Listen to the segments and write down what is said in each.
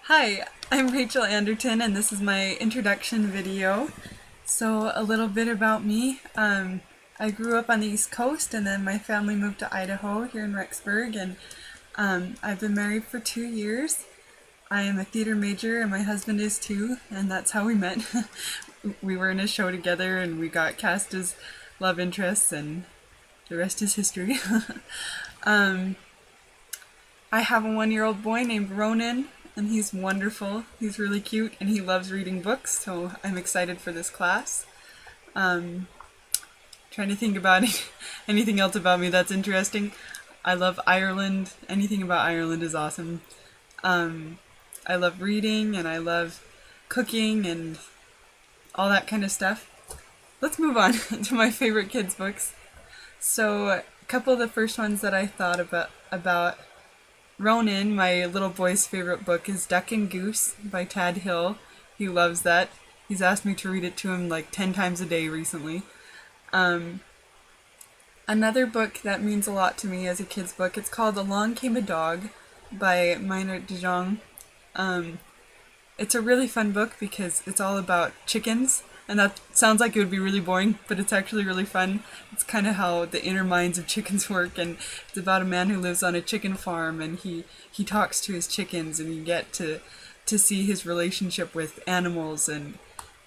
Hi, I'm Rachel Anderton and this is my introduction video. So a little bit about me. I grew up on the East Coast and then my family moved to Idaho here in Rexburg, and I've been married for 2 years. I am a theater major and my husband is too, and that's how we met. We were in a show together and we got cast as love interests, and the rest is history. um, I have a 1-year-old boy named Ronan, and he's wonderful. He's really cute and he loves reading books, so I'm excited for this class. Trying to think about anything else about me that's interesting. I love Ireland. Anything about Ireland is awesome. I love reading and I love cooking and all that kind of stuff. Let's move on to my favorite kids' books. So a couple of the first ones that I thought about Ronan, my little boy's favorite book, is Duck and Goose by Tad Hill. He loves that. He's asked me to read it to him like 10 times a day recently. Another book that means a lot to me as a kid's book, it's called Along Came a Dog by Minor de Jong. It's a really fun book because it's all about chickens, and that sounds like it would be really boring, but it's actually really fun. It's kind of how the inner minds of chickens work, and it's about a man who lives on a chicken farm, and he talks to his chickens, and you get to see his relationship with animals, and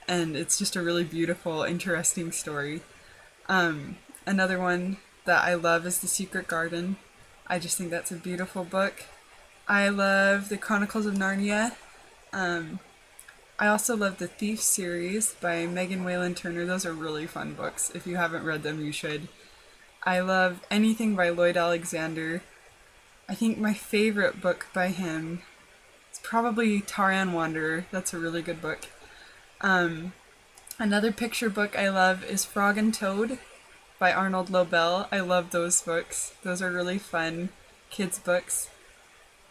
it's just a really beautiful, interesting story. Another one that I love is The Secret Garden. I just think that's a beautiful book. I love The Chronicles of Narnia. I also love the Thief series by Megan Whalen Turner. Those are really fun books. If you haven't read them, you should. I love anything by Lloyd Alexander. I think my favorite book by him is probably Taran Wanderer. That's a really good book. Another picture book I love is Frog and Toad by Arnold Lobel. I love those books. Those are really fun kids' books.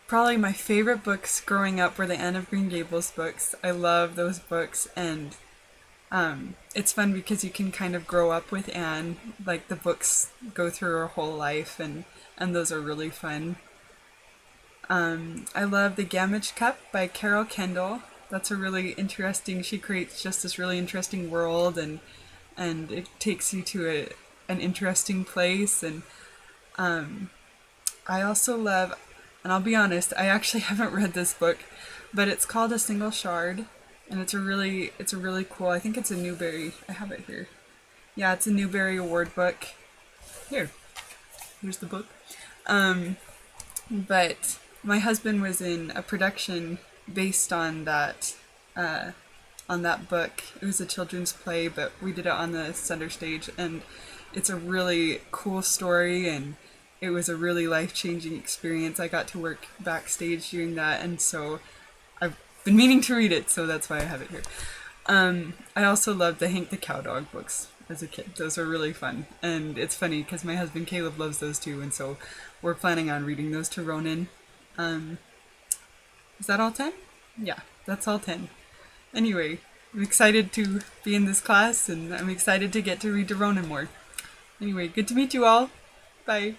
Probably my favorite books growing up were the Anne of Green Gables books. I love those books, and it's fun because you can kind of grow up with Anne. Like, the books go through her whole life, and those are really fun. I love The Gamage Cup by Carol Kendall. That's a really interesting, she creates just this really interesting world, and it takes you to an interesting place. And I also love, and I'll be honest, I actually haven't read this book, but it's called A Single Shard, and it's a really cool, I think it's a Newbery, I have it here. Yeah, it's a Newbery Award book. Here's the book. But my husband was in a production based on that book. It was a children's play, but we did it on the center stage, and it's a really cool story, and it was a really life-changing experience. I got to work backstage doing that, and so I've been meaning to read it, so that's why I have it here. I also loved the Hank the Cowdog books as a kid. Those were really fun, and it's funny because my husband Caleb loves those too, and so we're planning on reading those to Ronan. Is that all 10? Yeah, that's all 10. Anyway, I'm excited to be in this class, and I'm excited to get to read to Ronan more. Anyway, good to meet you all. Bye.